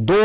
2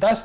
10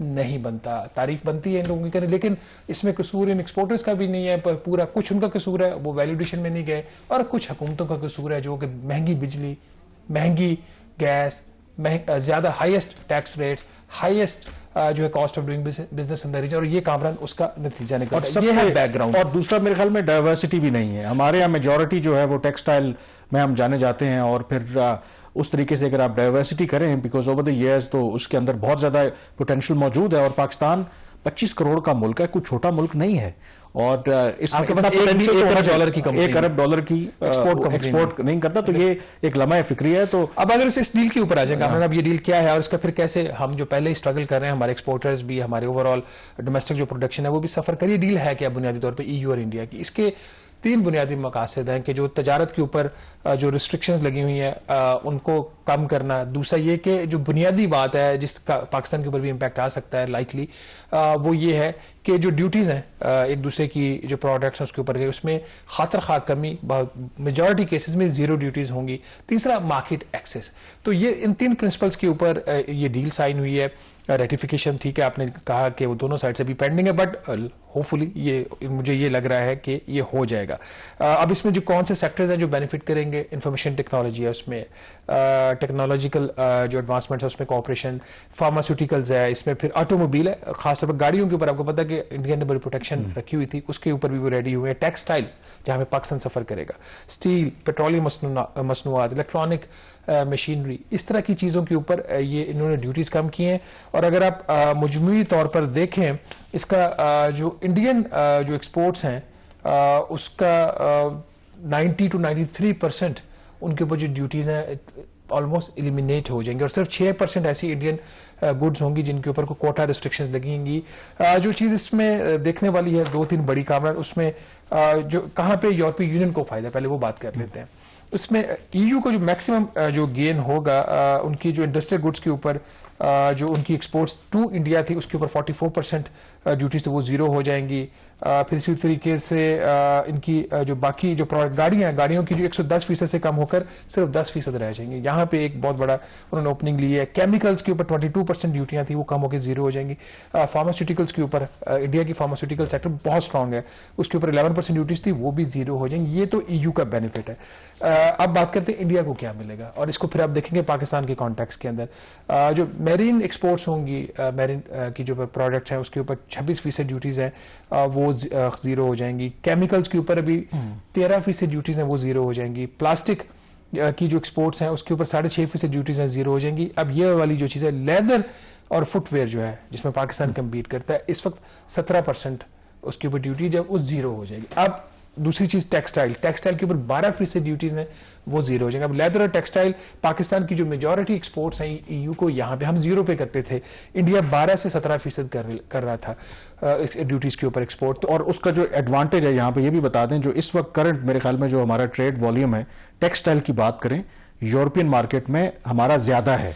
نہیں بنتا. تعریف بنتی ہے ان لوگوں کی کریں, لیکن اس میں قصور ان ایکسپورٹرز کا بھی نہیں ہے پورا, کچھ ان کا قصور ہے وہ ویلیڈیشن میں نہیں گئے, اور کچھ حکومتوں کا قصور ہے جو کہ مہنگی بجلی, مہنگی گیس, زیادہ ہائیسٹ ٹیکس ریٹس, ہائیسٹ جو ہے cost of doing business in the region, اور یہ کامران اس کا نتیجہ نکلتا ہے. یہ ہے بیک گراؤنڈ. اور دوسرا میرے خیال میں ڈائیورسٹی بھی نہیں ہے ہمارے یہاں. میجورٹی جو ہے وہ ٹیکسٹائل میں ہم جانے جاتے ہیں, اور پھر اس طریقے سے اگر آپ ڈائیورسٹی کریں بیکاز اوور دا ایئرز تو اس کے اندر بہت زیادہ پوٹینشیل موجود ہے, اور پاکستان 25 کروڑ کا ملک ہے, کوئی چھوٹا ملک نہیں ہے, اور اس میں $1 ارب کی ایکسپورٹ نہیں کرتا, تو یہ ایک لمحہ فکری ہے. تو اب اگر اس ڈیل کے اوپر آ جائیں گے, اب یہ ڈیل کیا ہے اور اس کا پھر کیسے ہم جو پہلے ہی اسٹرگل کر رہے ہیں, ہمارے ایکسپورٹرز بھی, ہمارے اوور آل ڈومیسٹک جو پروڈکشن ہے وہ بھی سفر کریے. ڈیل ہے کیا بنیادی طور پہ ای یو اور انڈیا کی؟ اس کے 3 بنیادی مقاصد ہیں کہ جو تجارت کے اوپر جو ریسٹرکشنز لگی ہوئی ہیں ان کو کم کرنا. دوسرا یہ کہ جو بنیادی بات ہے جس کا پاکستان کے اوپر بھی امپیکٹ آ سکتا ہے لائکلی, وہ یہ ہے کہ جو ڈیوٹیز ہیں ایک دوسرے کی جو پروڈکٹس ہیں اس کے اوپر گئے, اس میں خاطر خواہ کمی, میجورٹی کیسز میں 0 ڈیوٹیز ہوں گی. تیسرا مارکیٹ ایکسیس. تو یہ ان 3 پرنسپلز کے اوپر یہ ڈیل سائن ہوئی ہے. ریٹیفیکیشن ٹھیک ہے, آپ نے کہا کہ وہ دونوں سائڈ سے بھی پینڈنگ ہے, بٹ ہوپفلی یہ مجھے یہ لگ رہا ہے کہ یہ ہو جائے گا. اب اس میں جو کون سے سیکٹرز ہیں جو بینیفٹ کریں گے, انفارمیشن ٹیکنالوجی ہے, اس میں ٹیکنالوجیکل جو ایڈوانسمنٹس ہے اس میں کوآپریشن, فارماسیوٹیکلز ہے, اس میں پھر آٹو موبائل ہے, خاص طور پر گاڑیوں کے اوپر آپ کو پتا ہے کہ انڈیا نے بڑی پروٹیکشن رکھی ہوئی تھی, اس کے اوپر بھی وہ ریڈی ہوئے ہیں. ٹیکسٹائل جہاں پہ پاکستان سفر کرے گا, اسٹیل, پیٹرولیم مصنوعات, الیکٹرانک مشینری, اس طرح کی چیزوں کے اوپر یہ انہوں نے ڈیوٹیز کم کی ہیں. اور اگر آپ مجموعی طور پر دیکھیں اس کا جو انڈین جو ایکسپورٹس ہیں اس کا 90 to 93% ان کے اوپر جو ڈیوٹیز ہیں آلموسٹ ایلیمینیٹ ہو جائیں گے, اور صرف 6% ایسی انڈین گڈز ہوں گی جن کے اوپر کو کوٹا ریسٹرکشنز لگیں گی. جو چیز اس میں دیکھنے والی ہے 2-3 بڑی کامران, اس میں جو کہاں پہ یورپی یونین کو فائدہ, پہلے وہ بات کر لیتے ہیں. اس میں ای یو کو جو میکسیمم جو گین ہوگا ان کی جو انڈسٹریل گڈس کے اوپر جو ان کی ایکسپورٹس ٹو انڈیا تھی اس کے اوپر 44% ڈیوٹیز تو وہ 0 ہو جائیں گی. پھر اسی طریقے سے ان کی جو باقی جو گاڑیوں کی جو 110% سے کم ہو کر صرف 10% رہ جائیں گی. یہاں پہ ایک بہت بڑا انہوں نے اوپننگ لی ہے. کیمیکلز کے اوپر 22% ڈیوٹیاں تھیں وہ کم ہو کے 0 ہو جائیں گی. فارماسیوٹیکلز کے اوپر انڈیا کی فارماسیوٹیکل سیکٹر بہت اسٹرانگ ہے, اس کے اوپر 11% ڈیوٹیز تھی وہ بھی 0 ہو جائیں گی. یہ تو ای یو کا بینیفٹ ہے. اب بات کرتے ہیں انڈیا کو کیا ملے گا, اور اس کو پھر آپ دیکھیں گے پاکستان کے کانٹیکس کے اندر جو میرین ایکسپورٹس ہوں گی, میرین کی جو پروڈکٹس ہیں اس کے اوپر 26% ڈیوٹیز ہیں وہ 0 ہو جائیں گی. کیمیکلز کے اوپر ابھی 13% ڈیوٹیز ہیں وہ 0 ہو جائیں گی. پلاسٹک کی جو ایکسپورٹس ہیں اس کے اوپر 6.5% ڈیوٹیز ہیں 0 ہو جائیں گی. اب یہ والی جو چیز ہے لیدر اور فٹ ویئر جو ہے جس میں پاکستان کمپیٹ کرتا ہے اس وقت 17% اس کے اوپر ڈیوٹی جب وہ 0 ہو جائے گی. اب دوسری چیز ٹیکسٹائل کے اوپر 12% ڈیوٹیز ہیں وہ 0 ہو جائیں گے. اب لیدر اور ٹیکسٹائل پاکستان کی جو میجورٹی ایکسپورٹس ہیں ای یو کو, یہاں پہ ہم 0 پہ کرتے تھے, انڈیا 12 سے 17% کر رہا تھا ڈیوٹیز کے اوپر ایکسپورٹ. اور اس کا جو ایڈوانٹیج ہے یہاں پہ یہ بھی بتا دیں, جو اس وقت کرنٹ میرے خیال میں جو ہمارا ٹریڈ والیوم ہے ٹیکسٹائل کی بات کریں یورپین مارکیٹ میں ہمارا زیادہ ہے,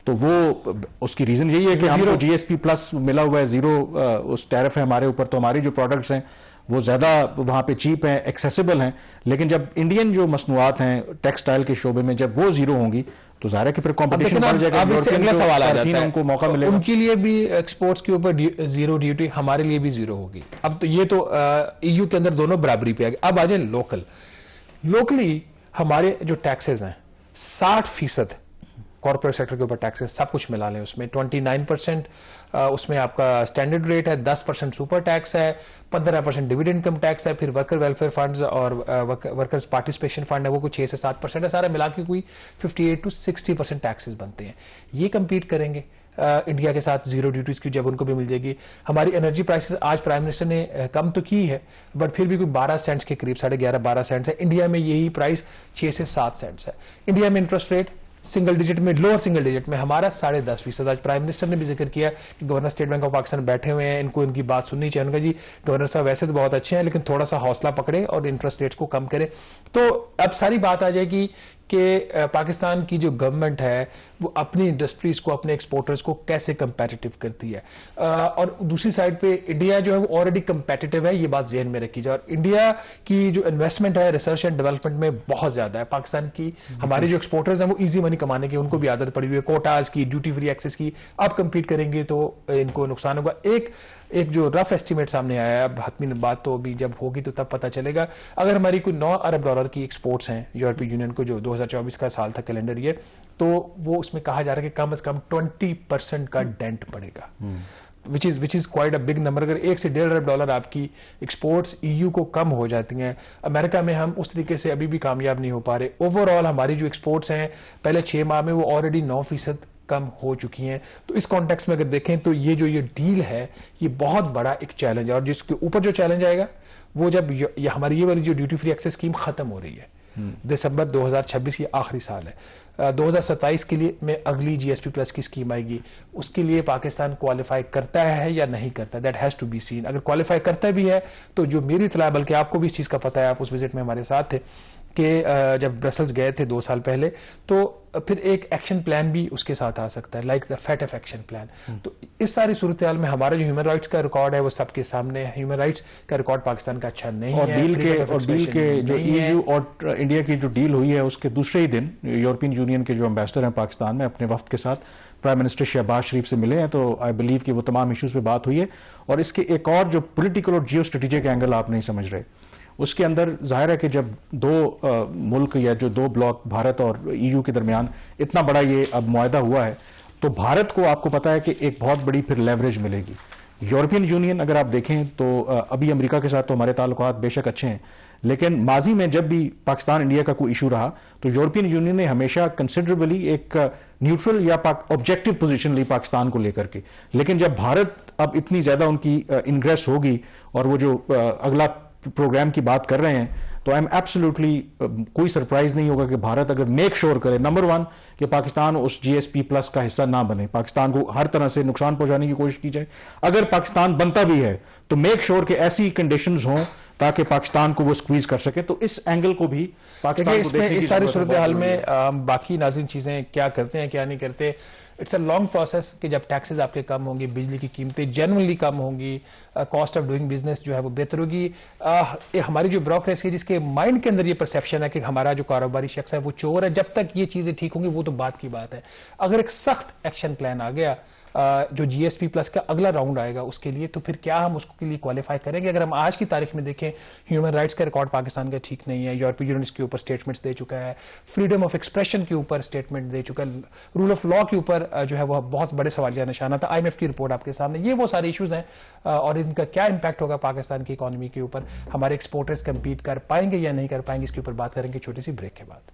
تو وہ اس کی ریزن یہی ہے کہ ہم کو جی ایس پی پلس ملا ہوا ہے, 0 اس ٹیرف ہے ہمارے اوپر, تو ہماری جو پروڈکٹس ہیں وہ زیادہ وہاں پہ چیپ ہیں, ایکسیسیبل ہیں. لیکن جب انڈین جو مصنوعات ہیں ٹیکسٹائل کے شعبے میں جب وہ 0 ہوں گی تو ظاہر ہے کہ پھر کمپٹیشن بڑھ جائے گا. اب اس سے اگلا سوال آ جاتا ہے, ان کو موقع ملے گا, ان کے لیے بھی ایکسپورٹس کے اوپر 0 ڈیوٹی, ہمارے لیے بھی 0 ہوگی. اب تو یہ تو ای یو کے اندر دونوں برابری پہ آ گئے. اب آ جائیں لوکلی ہمارے جو ٹیکسز ہیں 60% کارپوریٹ سیکٹر کے اوپر ٹیکسز سب کچھ ملا لیں, اس میں 29% اس میں آپ کا اسٹینڈرڈ ریٹ ہے, 10% سپر ٹیکس ہے, 15% ڈویڈنڈ انکم ٹیکس ہے, پھر ورکر ویلفیئر فنڈز اور ورکرز پارٹیسپیشن فنڈ ہے وہ کوئی 6 سے 7% ہے, سارا ملا کے کوئی 58 to 60% ٹیکسز بنتے ہیں. یہ کمپیٹ کریں گے انڈیا کے ساتھ 0 ڈیوٹیز کی جب ان کو بھی مل جائے گی. ہماری انرجی پرائسز آج پرائم منسٹر نے کم تو کی ہے بٹ پھر بھی کوئی 12 سینٹس کے قریب, 11.5-12 سینٹس ہے. انڈیا میں یہی پرائس 6 سے 7 سینٹس ہے. انڈیا میں انٹرسٹ ریٹ سنگل ڈیجٹ میں, لوور سنگل ڈیجٹ میں, ہمارا 10.5%. آج پرائم منسٹر نے بھی ذکر کیا کہ governor state bank of Pakistan بیٹھے ہوئے ہیں, ان کو ان کی بات سننی چاہیے. ان کا جی گورنر صاحب ویسے تو بہت اچھے ہیں لیکن تھوڑا سا حوصلہ پکڑے اور انٹرسٹ ریٹس کو کم کرے. تو اب ساری بات آ جائے گی کہ پاکستان کی جو گورنمنٹ ہے وہ اپنی انڈسٹریز کو, اپنے ایکسپورٹرز کو کیسے کمپیٹیٹو کرتی ہے, اور دوسری سائڈ پہ انڈیا جو ہے وہ آلریڈی کمپیٹیٹو ہے, یہ بات ذہن میں رکھی جائے. اور انڈیا کی جو انویسٹمنٹ ہے ریسرچ اینڈ ڈیولپمنٹ میں بہت زیادہ ہے. پاکستان کی ہمارے جو ایکسپورٹرز ہیں وہ ایزی منی کمانے کی ان کو بھی عادت پڑی ہوئی ہے, کوٹاز کی, ڈیوٹی فری ایکسس کی. اب کمپیٹ کریں گے تو ان کو نقصان ہوگا. ایک جو رف ایسٹیمیٹ سامنے آیا ہے, اب حتمی بات تو ابھی جب ہوگی تو تب پتہ چلے گا, اگر ہماری کوئی $9 ارب کی ایکسپورٹس ہیں یورپی یونین کو, جو 2024 کا سال تھا کیلنڈر ایئر, تو وہ اس میں کہا جا رہا ہے کہ کم از کم 20% کا ڈینٹ پڑے گا, which is quite a big number. اگر $1 سے $1.5 ارب آپ کی ایکسپورٹس EU کو کم ہو جاتی ہیں, امریکہ میں ہم اس طریقے سے ابھی بھی کامیاب نہیں ہو پا رہے. اوور آل ہماری جو ایکسپورٹس ہیں پہلے 6 ماہ میں وہ آلریڈی 9% کم ہو چکی ہیں. تو اس کانٹیکس میں اگر دیکھیں تو یہ ڈیل ہے یہ بہت بڑا ایک چیلنج ہے, اور جس کے اوپر جو چیلنج آئے گا وہ جب ہماری یہ والی جو ڈیوٹی فری ایکسس اسکیم ختم ہو رہی ہے, دسمبر 2026 کی آخری سال ہے, 2027 کے لیے میں اگلی GSP+ کی اسکیم آئے گی, اس کے لیے پاکستان کوالیفائی کرتا ہے یا نہیں کرتا, that has to be seen. اگر کوالیفائی کرتا بھی ہے تو جو میری اطلاع, بلکہ آپ کو بھی اس چیز کا پتہ ہے, آپ اس وزٹ میں ہمارے ساتھ تھے, کہ جب برسلز گئے تھے 2 سال پہلے, تو پھر ایک ایکشن پلان بھی اس کے ساتھ آ سکتا ہے, like the FATF action plan. تو اس ساری صورتحال میں ہمارا جو ہیومن رائٹس کا ریکارڈ ہے وہ سب کے سامنے ہے. ہیومن رائٹس کا ریکارڈ پاکستان کا اچھا نہیں ہے. اور ڈیل کے جو EU اور انڈیا کی جو ڈیل ہوئی ہے اس کے دوسرے ہی دن یورپین یونین کے جو امبیسڈر ہیں پاکستان میں اپنے وفد کے ساتھ پرائم منسٹر شہباز شریف سے ملے ہیں, تو آئی بلیو کہ وہ تمام ایشوز پہ بات ہوئی ہے. اور اس کے ایک اور جو پولیٹیکل اور جیو اسٹریٹجک اینگل آپ نہیں سمجھ رہے, اس کے اندر ظاہر ہے کہ جب 2 ملک یا جو 2 بلاک بھارت اور EU کے درمیان اتنا بڑا یہ اب معاہدہ ہوا ہے, تو بھارت کو آپ کو پتا ہے کہ ایک بہت بڑی پھر لیوریج ملے گی. یورپین یونین اگر آپ دیکھیں تو ابھی امریکہ کے ساتھ تو ہمارے تعلقات بے شک اچھے ہیں, لیکن ماضی میں جب بھی پاکستان انڈیا کا کوئی ایشو رہا تو یورپین یونین نے ہمیشہ کنسیڈریبلی ایک نیوٹرل یا آبجیکٹو پوزیشن لی پاکستان کو لے کر کے. لیکن جب بھارت اب اتنی زیادہ ان کی انگریس ہوگی اور وہ جو اگلا پروگرام کی بات کر رہے ہیں, تو آئی ایم ایبسولوٹلی کوئی سرپرائز نہیں ہوگا کہ بھارت اگر میک شور کرے, نمبر 1 کہ پاکستان اس GSP+ کا حصہ نہ بنے, پاکستان کو ہر طرح سے نقصان پہنچانے کی کوشش کی جائے. اگر پاکستان بنتا بھی ہے تو میک شور کہ ایسی کنڈیشنز ہوں تاکہ پاکستان کو وہ سکویز کر سکے. تو اس اینگل کو بھی پاکستان کو دیکھنے کی اس ساری صورتحال میں باقی ناظرین چیزیں کیا کرتے ہیں کیا نہیں کرتے, اٹس اے لانگ پروسیس کہ جب ٹیکسز آپ کے کم ہوں گی, بجلی کی قیمتیں جنرلی کم ہوں گی, کاسٹ آف ڈوئنگ بزنس جو ہے وہ بہتر ہوگی. ہماری جو بیوروکریسی ہے جس کے مائنڈ کے اندر یہ پرسیپشن ہے کہ ہمارا جو کاروباری شخص ہے وہ چور ہے, جب تک یہ چیزیں ٹھیک ہوں گی وہ تو بات کی بات ہے. اگر ایک سخت ایکشن پلان آ گیا جو GSP+ کا اگلا راؤنڈ آئے گا اس کے لیے, تو پھر کیا ہم اس کے لیے کوالیفائی کریں گے؟ اگر ہم آج کی تاریخ میں دیکھیں, ہیومن رائٹس کا ریکارڈ پاکستان کا ٹھیک نہیں ہے, یورپی یونین اس کے اوپر اسٹیٹمنٹس دے چکا ہے, فریڈم آف ایکسپریشن کے اوپر اسٹیٹمنٹ دے چکا ہے, رول آف لا کے اوپر جو ہے وہ بہت بڑے سوالیہ نشانہ تھا. IMF کی رپورٹ آپ کے سامنے, یہ وہ سارے ایشوز ہیں, اور ان کا کیا امپیکٹ ہوگا پاکستان کی اکانومی کے اوپر, ہمارے ایکسپورٹرز کمپیٹ کر پائیں گے یا نہیں کر پائیں گے, اس کے اوپر بات کریں گے چھوٹی سی بریک کے بعد.